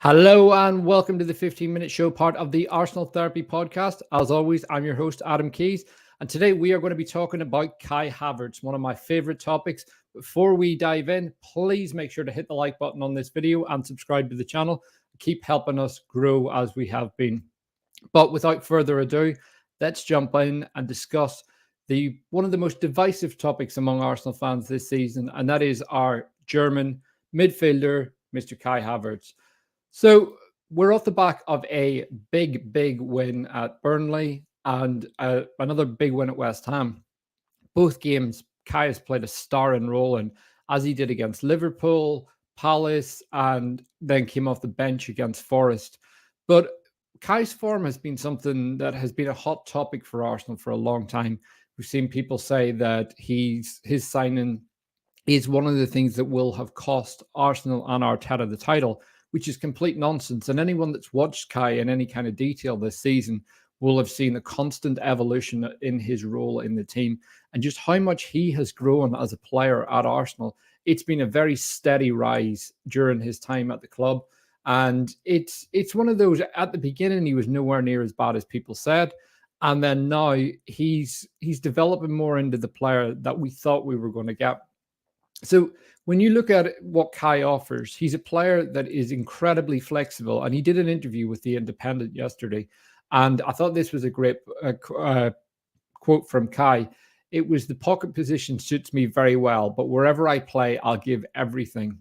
Hello and welcome to the 15-minute show, part of the Arsenal Therapy podcast. As always, I'm your host, Adam Keys, and today we are going to be talking about Kai Havertz, one of my favorite topics. Before we dive in, please make sure to hit the like button on this video and subscribe to the channel. Keep helping us grow as we have been. But without further ado, let's jump in and discuss one of the most divisive topics among Arsenal fans this season, and that is our German midfielder, Mr. Kai Havertz. So we're off the back of a big win at Burnley and another big win at West Ham. Both games, Kai has played a starring role in, as he did against Liverpool, Palace, and then came off the bench against Forest. But Kai's form has been something that has been a hot topic for Arsenal for a long time. We've seen people say that his signing is one of the things that will have cost Arsenal and Arteta the title, which is complete nonsense. And anyone that's watched Kai in any kind of detail this season will have seen a constant evolution in his role in the team and just how much he has grown as a player at Arsenal. It's been a very steady rise during his time at the club. And it's one of those, at the beginning, he was nowhere near as bad as people said. And then now he's developing more into the player that we thought we were going to get. So when you look at what Kai offers, he's a player that is incredibly flexible. And he did an interview with The Independent yesterday. And I thought this was a great quote from Kai. It was, "The pocket position suits me very well, but wherever I play, I'll give everything.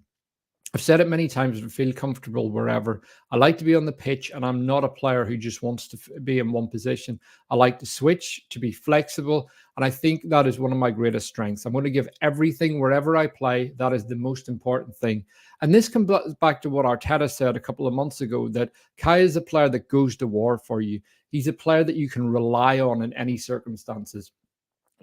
I've said it many times and feel comfortable wherever. I like to be on the pitch, and I'm not a player who just wants to be in one position. I like to switch, to be flexible, and I think that is one of my greatest strengths. I'm going to give everything wherever I play. That is the most important thing." And this comes back to what Arteta said a couple of months ago, that Kai is a player that goes to war for you. He's a player that you can rely on in any circumstances.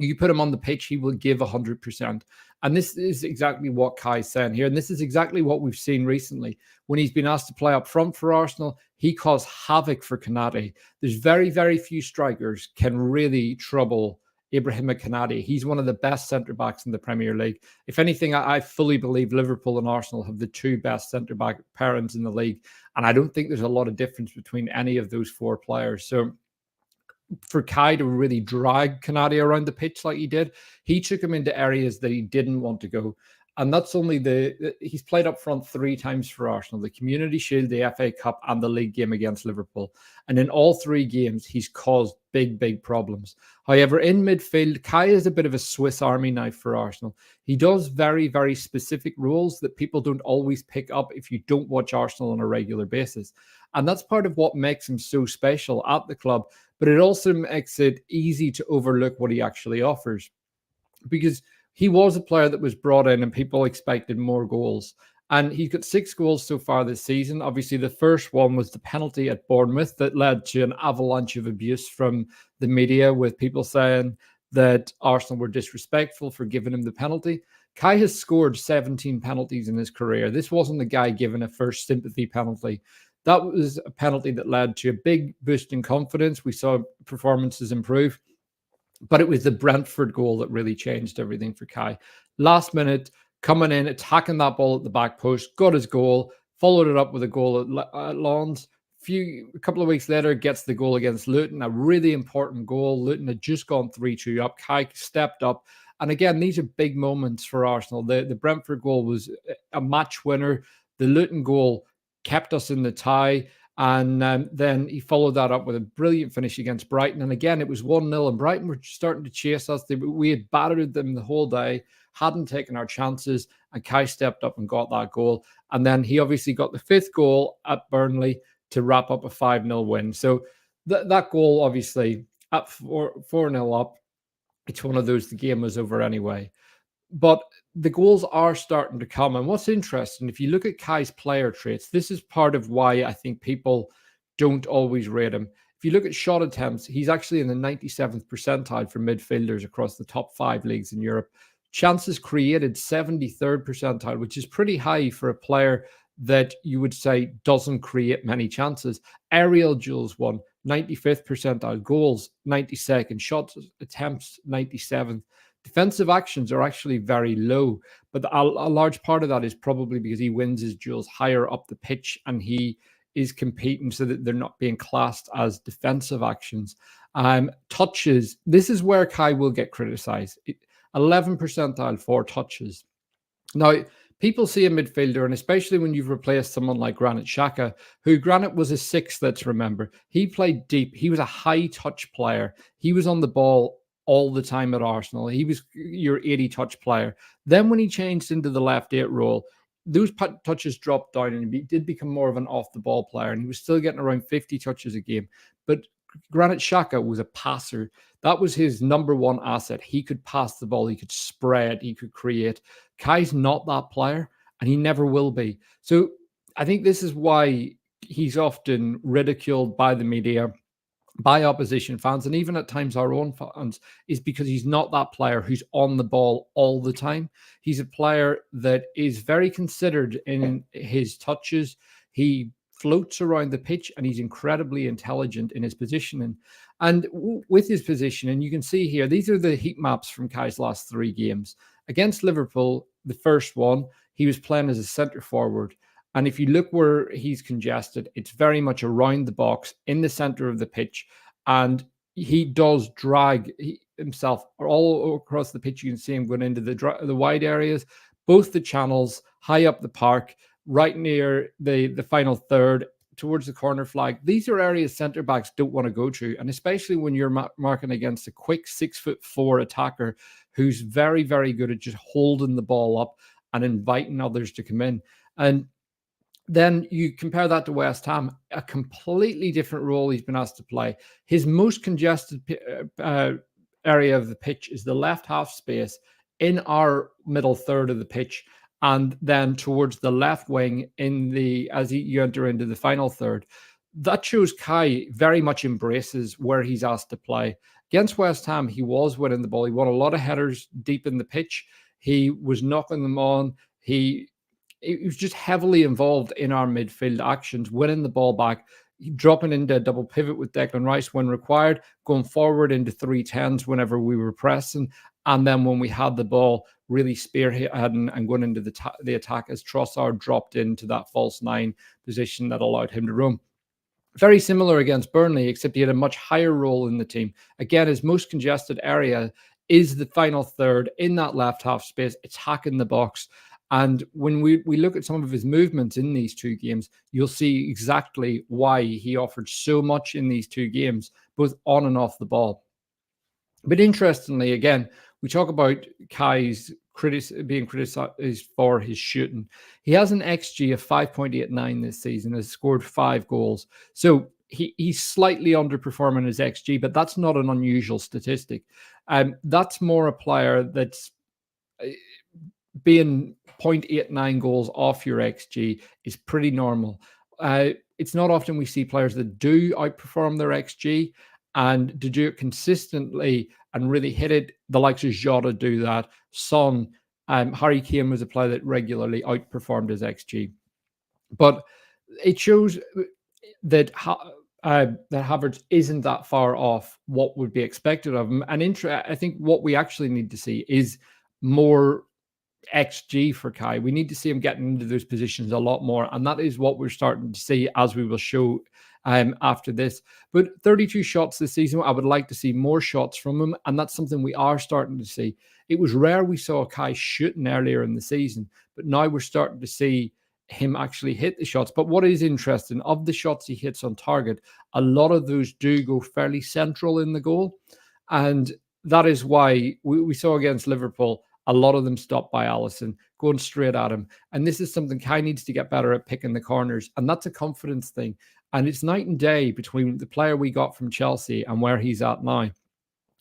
You put him on the pitch, he will give 100%. And this is exactly what Kai's saying here. And this is exactly what we've seen recently. When he's been asked to play up front for Arsenal, he caused havoc for Konate. There's very few strikers can really trouble Ibrahim Konate. He's one of the best centre-backs in the Premier League. If anything, I fully believe Liverpool and Arsenal have the two best centre-back pairings in the league. And I don't think there's a lot of difference between any of those four players. So for Kai to really drag Konate around the pitch like he did, he took him into areas that he didn't want to go. And that's only he's played up front 3 times for Arsenal: the Community Shield, the FA Cup, and the league game against Liverpool. And in all 3 games, he's caused big problems. However, in midfield, Kai is a bit of a Swiss Army knife for Arsenal. He does very specific roles that people don't always pick up if you don't watch Arsenal on a regular basis. And that's part of what makes him so special at the club. But it also makes it easy to overlook what he actually offers, because he was a player that was brought in and people expected more goals. And he's got 6 goals so far this season. Obviously, the first one was the penalty at Bournemouth that led to an avalanche of abuse from the media, with people saying that Arsenal were disrespectful for giving him the penalty. Kai has scored 17 penalties in his career. This wasn't the guy given a first sympathy penalty. That was a penalty that led to a big boost in confidence. We saw performances improve. But it was the Brentford goal that really changed everything for Kai. Last minute, coming in, attacking that ball at the back post, got his goal, followed it up with a goal at Lens. A couple of weeks later, gets the goal against Luton, a really important goal. Luton had just gone 3-2 up. Kai stepped up. And again, these are big moments for Arsenal. The Brentford goal was a match winner. The Luton goal kept us in the tie. And then he followed that up with a brilliant finish against Brighton. And again, it was 1-0, and Brighton were starting to chase us. We had battered them the whole day, hadn't taken our chances, and Kai stepped up and got that goal. And then he obviously got the 5th goal at Burnley to wrap up a 5-0 win. So that goal, obviously, at 4-0 up, it's one of those, the game was over anyway. But the goals are starting to come. And what's interesting, if you look at Kai's player traits, this is part of why I think people don't always rate him. If you look at shot attempts, he's actually in the 97th percentile for midfielders across the top 5 leagues in Europe. Chances created, 73rd percentile, which is pretty high for a player that you would say doesn't create many chances. Aerial duels won, 95th percentile. Goals, 92nd. Shot attempts, 97th. defensive actions are actually very low, but a large part of that is probably because he wins his duels higher up the pitch and he is competing so that they're not being classed as defensive actions. Touches, this is where Kai will get criticized. 11 percentile for touches. Now, people see a midfielder, and especially when you've replaced someone like Granit Xhaka, who Granit was a sixth, let's remember. He played deep. He was a high-touch player. He was on the ball all the time at Arsenal. He was your 80-touch player. Then when he changed into the left 8 role, those touches dropped down and he did become more of an off-the-ball player, and he was still getting around 50 touches a game. But Granit Xhaka was a passer. That was his number one asset. He could pass the ball. He could spread. He could create. Kai's not that player, and he never will be. So I think this is why he's often ridiculed by the media, by opposition fans, and even at times our own fans, is because he's not that player who's on the ball all the time. He's a player that is very considered in his touches. He floats around the pitch and he's incredibly intelligent in his positioning. And with his positioning, you can see here, these are the heat maps from Kai's last 3 games. Against Liverpool, the first one, he was playing as a centre forward. And if you look where he's congested, it's very much around the box in the center of the pitch. And he does drag himself all across the pitch. You can see him going into the wide areas, both the channels, high up the park, right near the final third, towards the corner flag. These are areas centre backs don't want to go to. And especially when you're marking against a quick 6'4" attacker who's very, very good at just holding the ball up and inviting others to come in. And then you compare that to West Ham, a completely different role he's been asked to play. His most congested area of the pitch is the left half space in our middle third of the pitch, and then towards the left wing as you enter into the final third. That shows Kai very much embraces where he's asked to play. Against West Ham, he was winning the ball. He won a lot of headers deep in the pitch. He was knocking them on. He was just heavily involved in our midfield actions, winning the ball back, dropping into a double pivot with Declan Rice when required, going forward into 3-10s whenever we were pressing, and then when we had the ball, really spearheading and going into the attack as Trossard dropped into that false 9 position that allowed him to roam. Very similar against Burnley, except he had a much higher role in the team. Again, his most congested area is the final third in that left half space, attacking the box. And when we look at some of his movements in these 2 games, you'll see exactly why he offered so much in these 2 games, both on and off the ball. But interestingly, again, we talk about Kai's being criticized for his shooting. He has an XG of 5.89 this season, has scored 5 goals. So he's slightly underperforming his XG, but that's not an unusual statistic. That's more a player that's being 0.89 goals off your XG is pretty normal. It's not often we see players that do outperform their XG, and to do it consistently and really hit it. The likes of Jota do that. Son, Harry Kane was a player that regularly outperformed his XG. But it shows that Havertz isn't that far off what would be expected of him. And I think what we actually need to see is more XG for Kai. We need to see him getting into those positions a lot more, and that is what we're starting to see, as we will show after this. But 32 shots this season, I would like to see more shots from him, and that's something we are starting to see. It was rare we saw Kai shooting earlier in the season, but now we're starting to see him actually hit the shots. But what is interesting, of the shots he hits on target, a lot of those do go fairly central in the goal, and that is why we saw against Liverpool, a lot of them stopped by Alisson, going straight at him. And this is something Kai needs to get better at, picking the corners. And that's a confidence thing. And it's night and day between the player we got from Chelsea and where he's at now.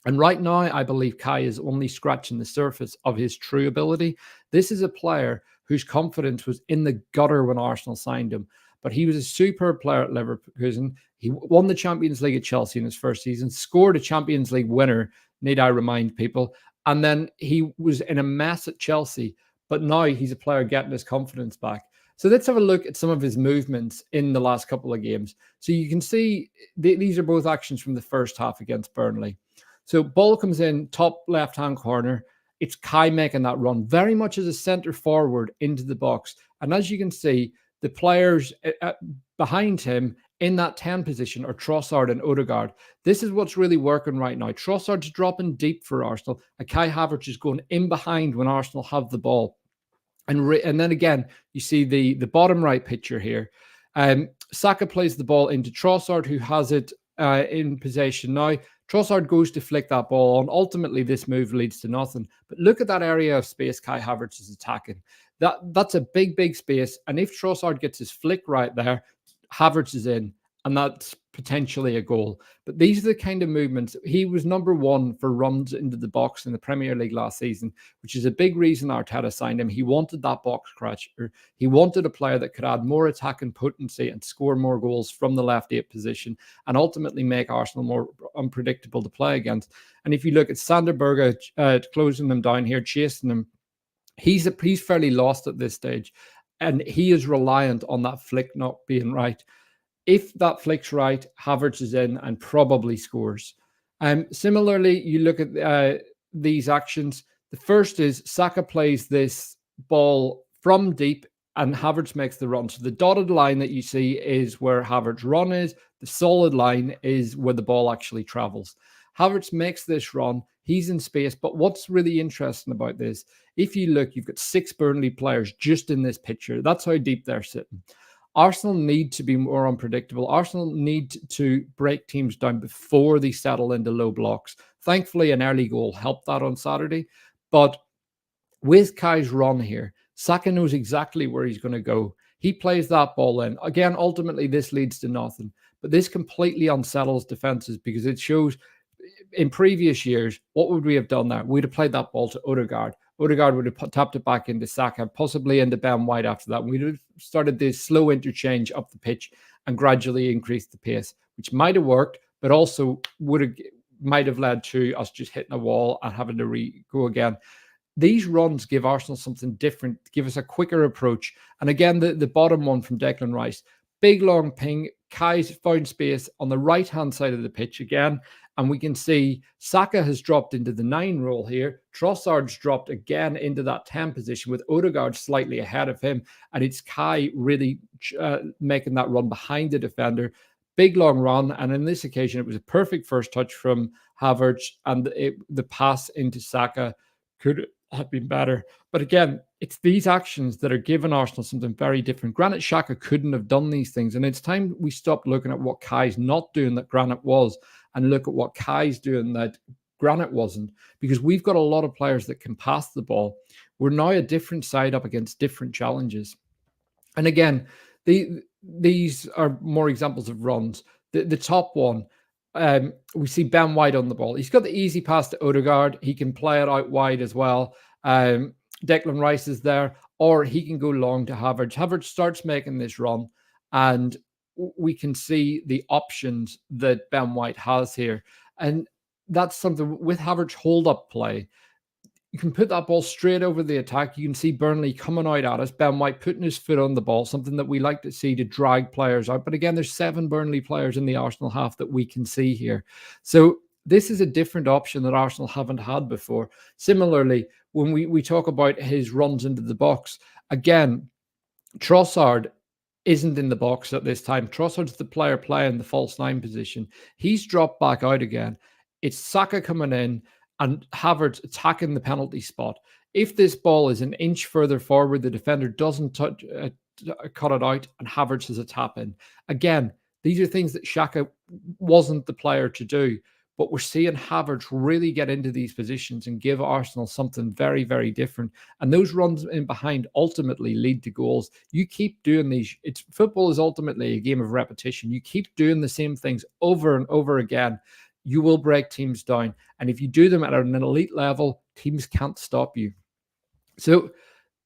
And right now, I believe Kai is only scratching the surface of his true ability. This is a player whose confidence was in the gutter when Arsenal signed him. But he was a superb player at Leverkusen. He won the Champions League at Chelsea in his first season, scored a Champions League winner, need I remind people. And then he was in a mess at Chelsea, but now he's a player getting his confidence back. So let's have a look at some of his movements in the last couple of games. So you can see these are both actions from the first half against Burnley. So ball comes in, top left-hand corner. it's Kai making that run very much as a centre forward into the box. And as you can see, the players behind him in that 10 position are Trossard and Odegaard. This is what's really working right now. Trossard's dropping deep for Arsenal, and Kai Havertz is going in behind when Arsenal have the ball. And then again, you see the bottom right picture here. Saka plays the ball into Trossard, who has it in possession now. Trossard goes to flick that ball on. Ultimately, this move leads to nothing. But look at that area of space Kai Havertz is attacking. That's a big, big space. And if Trossard gets his flick right there, Havertz is in, and that's potentially a goal. But these are the kind of movements. He was number one for runs into the box in the Premier League last season, which is a big reason Arteta signed him. He wanted that box crusher. He wanted a player that could add more attacking potency and score more goals from the left 8 position, and ultimately make Arsenal more unpredictable to play against. And if you look at Sander Berge closing them down here, chasing them, he's fairly lost at this stage, and he is reliant on that flick not being right. If that flick's right, Havertz is in and probably scores. Similarly, you look at these actions. The first is Saka plays this ball from deep and Havertz makes the run. So the dotted line that you see is where Havertz' run is. The solid line is where the ball actually travels. Havertz makes this run. He's in space. But what's really interesting about this, if you look, you've got 6 Burnley players just in this picture. That's how deep they're sitting. Arsenal need to be more unpredictable. Arsenal need to break teams down before they settle into low blocks. Thankfully, an early goal helped that on Saturday. But with Kai's run here, Saka knows exactly where he's going to go. He plays that ball in. Again, ultimately, this leads to nothing. But this completely unsettles defenses because it shows in previous years, what would we have done there? We'd have played that ball to Odegaard. Odegaard would have tapped it back into Saka, possibly into Ben White after that. We'd have started this slow interchange up the pitch and gradually increased the pace, which might have worked, but also might have led to us just hitting a wall and having to go again. These runs give Arsenal something different, give us a quicker approach. And again, the bottom one from Declan Rice, big long ping. Kai's found space on the right-hand side of the pitch again. And we can see Saka has dropped into the 9 role here. Trossard's dropped again into that 10 position with Odegaard slightly ahead of him. And it's Kai really making that run behind the defender. Big long run. And in this occasion, it was a perfect first touch from Havertz. And the pass into Saka could have been better. But again, it's these actions that are giving Arsenal something very different. Granite Xhaka couldn't have done these things. And it's time we stopped looking at what Kai's not doing that Granite was and look at what Kai's doing that Granite wasn't, because we've got a lot of players that can pass the ball. We're now a different side up against different challenges. And again, these are more examples of runs. The top one, we see Ben White on the ball. He's got the easy pass to Odegaard. He can play it out wide as well. Declan Rice is there, or he can go long to Havertz. Havertz starts making this run, and we can see the options that Ben White has here. And that's something with Havertz hold-up play. You can put that ball straight over the attack. You can see Burnley coming out at us. Ben White putting his foot on the ball, something that we like to see to drag players out. But again, there's 7 Burnley players in the Arsenal half that we can see here. So this is a different option that Arsenal haven't had before. Similarly, when we talk about his runs into the box, again, Trossard isn't in the box at this time. Trossard's the player playing the false 9 position. He's dropped back out again. It's Saka coming in and Havertz attacking the penalty spot. If this ball is an inch further forward, the defender doesn't cut it out and Havertz has a tap in. Again, these are things that Xhaka wasn't the player to do. But we're seeing Havertz really get into these positions and give Arsenal something very, very different. And those runs in behind ultimately lead to goals. You keep doing these. Football is ultimately a game of repetition. You keep doing the same things over and over again, you will break teams down. And if you do them at an elite level, teams can't stop you. So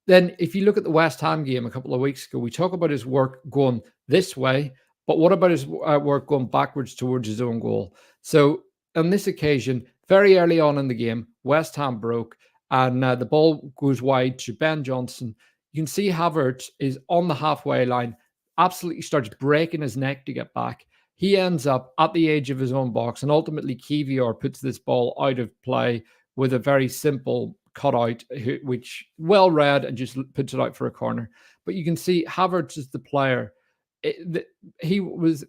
then if you look at the West Ham game a couple of weeks ago, we talk about his work going this way, but what about his work going backwards towards his own goal? So on this occasion, very early on in the game, West Ham broke and the ball goes wide to Ben Johnson. You can see Havertz is on the halfway line, absolutely starts breaking his neck to get back. He ends up at the edge of his own box and ultimately Kivior puts this ball out of play with a very simple cut out, which well read, and just puts it out for a corner. But you can see Havertz is the player. He was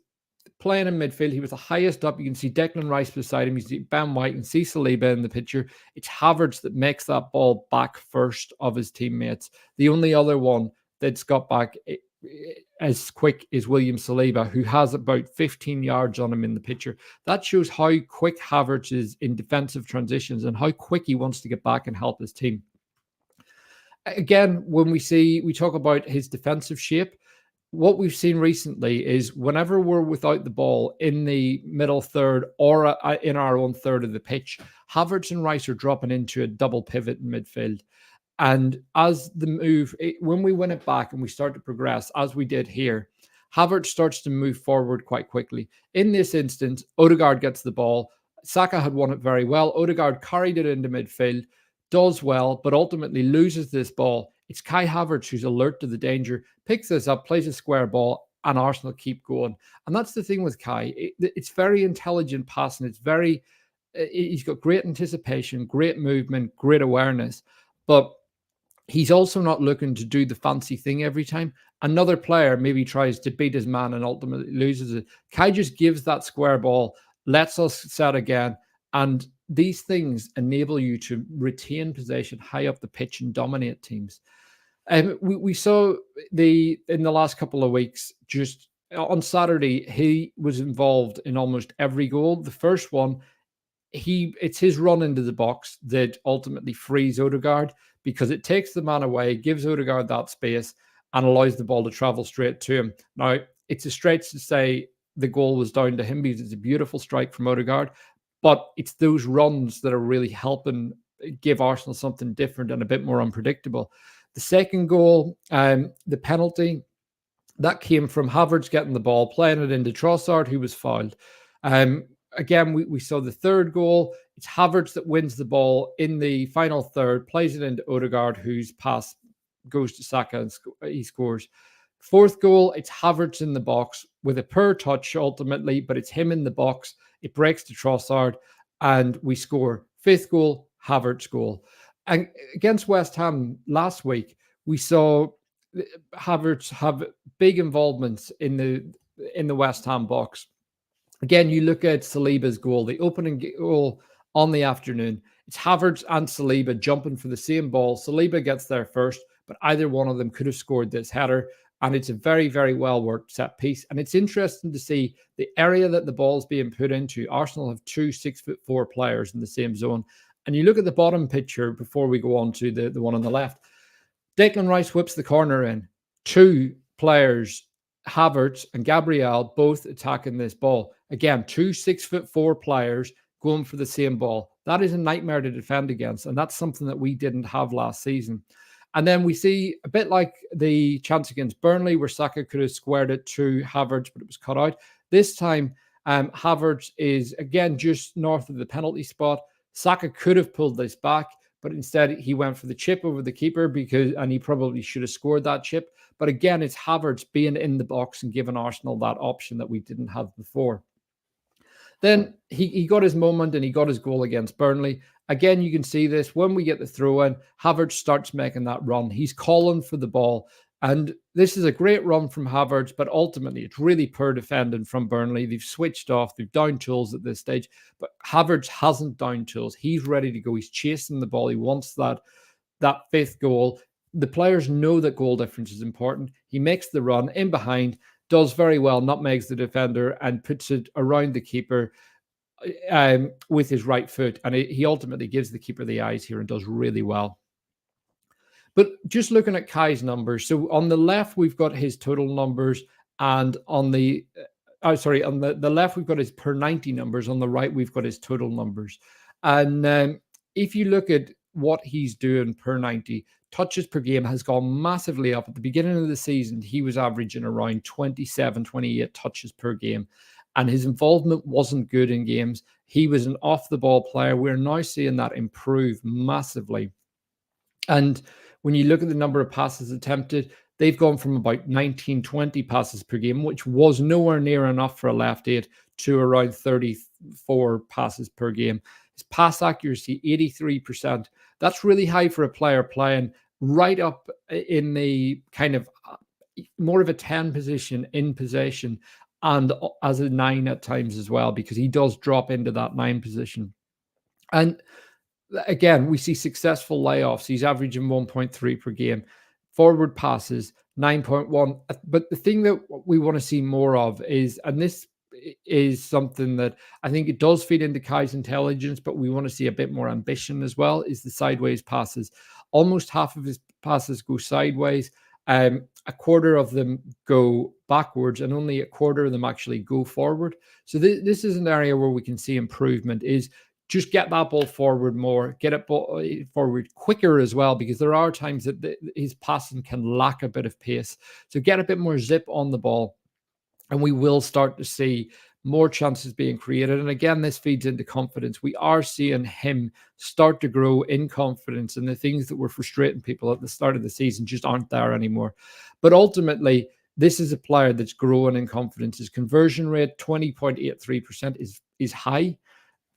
playing in midfield. He was the highest up. You can see Declan Rice beside him. You see Ben White and see Saliba in the picture. It's Havertz that makes that ball back first of his teammates. The only other one that's got back as quick is William Saliba, who has about 15 yards on him in the picture. That shows how quick Havertz is in defensive transitions and how quick he wants to get back and help his team. Again, when we talk about his defensive shape, what we've seen recently is whenever we're without the ball in the middle third or in our own third of the pitch, Havertz and Rice are dropping into a double pivot in midfield. And as the move, when we win it back and we start to progress, as we did here, Havertz starts to move forward quite quickly. In this instance, Odegaard gets the ball. Saka had won it very well. Odegaard carried it into midfield, does well, but ultimately loses this ball. It's Kai Havertz who's alert to the danger, picks this up, plays a square ball, and Arsenal keep going. And that's the thing with Kai. It's very intelligent passing. He's got great anticipation, great movement, great awareness. But he's also not looking to do the fancy thing every time. Another player maybe tries to beat his man and ultimately loses it. Kai just gives that square ball, lets us set again, and these things enable you to retain possession high up the pitch and dominate teams. We saw in the last couple of weeks, just on Saturday, he was involved in almost every goal. The first one, it's his run into the box that ultimately frees Odegaard, because it takes the man away, gives Odegaard that space, and allows the ball to travel straight to him. Now, it's a stretch to say the goal was down to him, because it's a beautiful strike from Odegaard, but it's those runs that are really helping give Arsenal something different and a bit more unpredictable. The second goal, the penalty, that came from Havertz getting the ball, playing it into Trossard, who was fouled. Again, we saw the third goal. It's Havertz that wins the ball in the final third, plays it into Odegaard, whose pass goes to Saka, and he scores. Fourth goal, it's Havertz in the box with a poor touch ultimately, but it's him in the box. It breaks to Trossard, and we score. Fifth goal, Havertz goal. And against West Ham last week, we saw Havertz have big involvements in the West Ham box. Again, you look at Saliba's goal, the opening goal on the afternoon. It's Havertz and Saliba jumping for the same ball. Saliba gets there first, but either one of them could have scored this header. And it's a very, very well-worked set piece. And it's interesting to see the area that the ball's being put into. Arsenal have 2 6'4" players in the same zone. And you look at the bottom picture before we go on to the one on the left. Declan Rice whips the corner in. 2 players, Havertz and Gabriel, both attacking this ball. Again, 2 6'4" players going for the same ball. That is a nightmare to defend against, and that's something that we didn't have last season. And then we see a bit like the chance against Burnley, where Saka could have squared it to Havertz, but it was cut out. This time, Havertz is again just north of the penalty spot. Saka could have pulled this back, but instead he went for the chip over the keeper, and he probably should have scored that chip. But again, it's Havertz being in the box and giving Arsenal that option that we didn't have before. Then he got his moment and he got his goal against Burnley. Again, you can see this when we get the throw in. Havertz starts making that run. He's calling for the ball. And this is a great run from Havertz, but ultimately it's really poor defending from Burnley. They've switched off. They've down tools at this stage. But Havertz hasn't down tools. He's ready to go. He's chasing the ball. He wants that fifth goal. The players know that goal difference is important. He makes the run in behind, does very well, nutmegs the defender, and puts it around the keeper with his right foot. And he ultimately gives the keeper the eyes here and does really well. But just looking at Kai's numbers, so on the left, we've got his total numbers, and on the left, we've got his per 90 numbers. On the right, we've got his total numbers. And if you look at what he's doing per 90, touches per game has gone massively up. At the beginning of the season, he was averaging around 27, 28 touches per game, and his involvement wasn't good in games. He was an off-the-ball player. We're now seeing that improve massively. And when you look at the number of passes attempted, they've gone from about 19, 20 passes per game, which was nowhere near enough for a left eight, to around 34 passes per game. His His pass accuracy, 83%. That's really high for a player playing right up in the kind of more of a 10 position in possession and as a 9 at times as well, because he does drop into that 9 position. And again, we see successful layoffs. He's averaging 1.3 per game. Forward passes, 9.1. But the thing that we want to see more of is, and this is something that I think it does feed into Kai's intelligence, but we want to see a bit more ambition as well, is the sideways passes. Almost half of his passes go sideways. A quarter of them go backwards, and only a quarter of them actually go forward. So this is an area where we can see improvement, is just get that ball forward more, get it forward quicker as well, because there are times that his passing can lack a bit of pace. So get a bit more zip on the ball, and we will start to see more chances being created. And again, this feeds into confidence. We are seeing him start to grow in confidence, and the things that were frustrating people at the start of the season just aren't there anymore. But ultimately, this is a player that's growing in confidence. His conversion rate, 20.83%, is high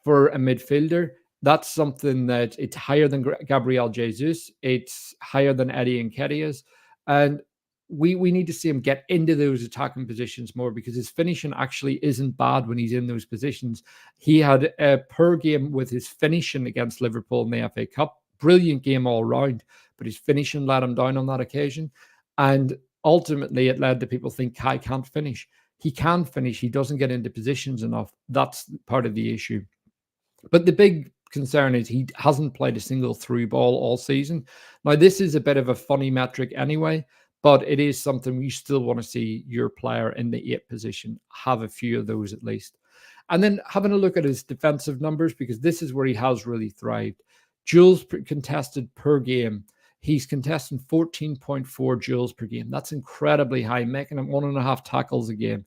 for a midfielder. That's something that it's higher than Gabriel Jesus. It's higher than Eddie Nketiah's. And we need to see him get into those attacking positions more, because his finishing actually isn't bad when he's in those positions. He had a per game with his finishing against Liverpool in the FA Cup. Brilliant game all round, but his finishing let him down on that occasion. And ultimately, it led to people think Kai can't finish. He can finish. He doesn't get into positions enough. That's part of the issue. But the big concern is he hasn't played a single through ball all season. Now, this is a bit of a funny metric anyway, but it is something you still want to see your player in the 8 position have a few of those at least. And then having a look at his defensive numbers, because this is where he has really thrived. Duels contested per game. He's contesting 14.4 duels per game. That's incredibly high, making him 1.5 tackles a game.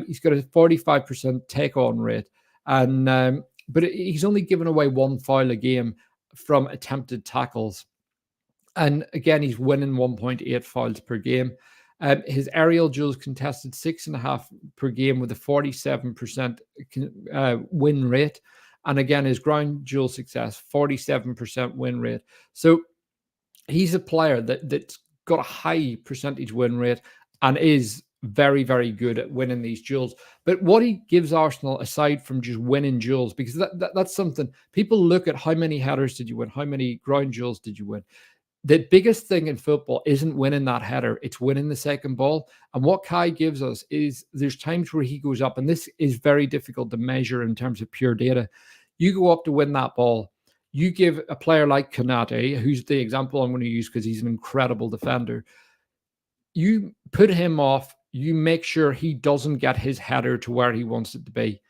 He's got a 45% take-on rate. And but he's only given away 1 foul a game from attempted tackles. And again, he's winning 1.8 fouls per game. His aerial duels contested 6.5 per game with a 47% win rate. And again, his ground duel success, 47% win rate. So he's a player that's got a high percentage win rate and is very, very good at winning these duels. But what he gives Arsenal, aside from just winning duels, because that's something people look at: how many headers did you win? How many ground duels did you win? The biggest thing in football isn't winning that header, it's winning the second ball. And what Kai gives us is there's times where he goes up, and this is very difficult to measure in terms of pure data. You go up to win that ball. You give a player like Konate, who's the example I'm going to use because he's an incredible defender. You put him off. You make sure he doesn't get his header to where he wants it to be.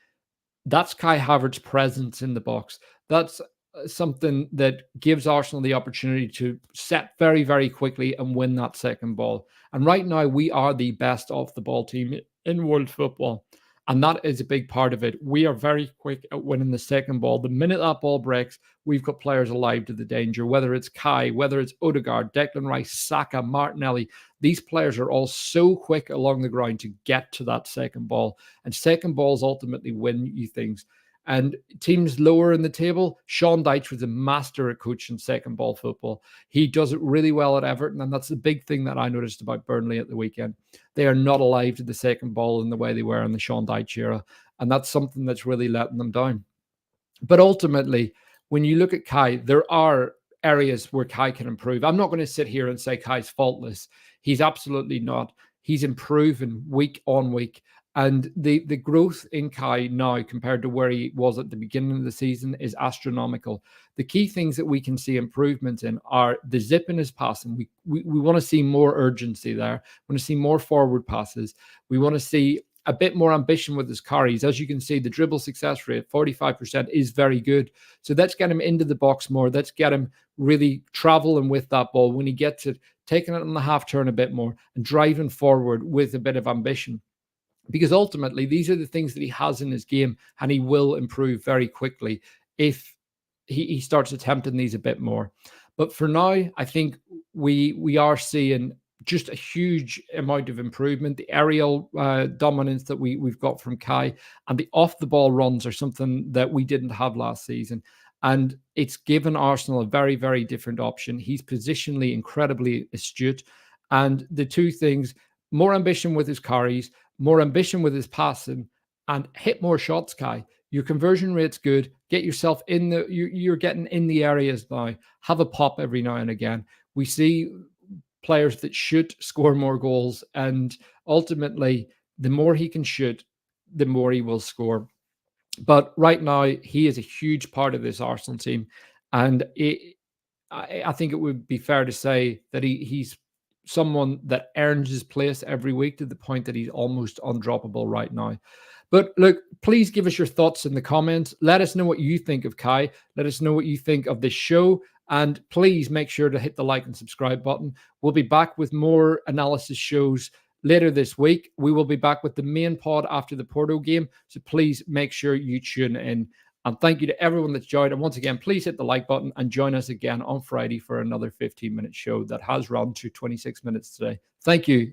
That's Kai Havertz's presence in the box. That's something that gives Arsenal the opportunity to set very, very quickly and win that second ball. And right now, we are the best off the ball team in world football. And that is a big part of it. We are very quick at winning the second ball. The minute that ball breaks, we've got players alive to the danger, whether it's Kai, whether it's Odegaard, Declan Rice, Saka, Martinelli. These players are all so quick along the ground to get to that second ball. And second balls ultimately win you things. And teams lower in the table, Sean Dyche was a master at coaching second ball football. He does it really well at Everton, and that's the big thing that I noticed about Burnley at the weekend. They are not alive to the second ball in the way they were in the Sean Dyche era, and that's something that's really letting them down. But ultimately, when you look at Kai, there are areas where Kai can improve. I'm not going to sit here and say Kai's faultless. He's absolutely not. He's improving week on week. And the growth in Kai now compared to where he was at the beginning of the season is astronomical. The key things that we can see improvements in are the zip in his passing. We want to see more urgency there. We want to see more forward passes. We want to see a bit more ambition with his carries. As you can see, the dribble success rate, 45%, is very good. So let's get him into the box more. Let's get him really traveling with that ball when he gets it, taking it on the half turn a bit more and driving forward with a bit of ambition. Because ultimately, these are the things that he has in his game, and he will improve very quickly if he starts attempting these a bit more. But for now, I think we are seeing just a huge amount of improvement. The aerial dominance that we've got from Kai, and the off-the-ball runs are something that we didn't have last season. And it's given Arsenal a very, very different option. He's positionally incredibly astute. And the two things, more ambition with his carries, more ambition with his passing, and hit more shots, Kai. Your conversion rate's good. Get yourself in you're getting in the areas now. Have a pop every now and again. We see players that should score more goals, and ultimately, the more he can shoot, the more he will score. But right now, he is a huge part of this Arsenal team, and I think it would be fair to say that he's someone that earns his place every week, to the point that he's almost undroppable right now. But look, please give us your thoughts in the comments. Let us know what you think of Kai. Let us know what you think of this show. And please make sure to hit the like and subscribe button. We'll be back with more analysis shows later this week. We will be back with the main pod after the Porto game. So please make sure you tune in. And thank you to everyone that's joined. And once again, please hit the like button and join us again on Friday for another 15-minute show that has run to 26 minutes today. Thank you.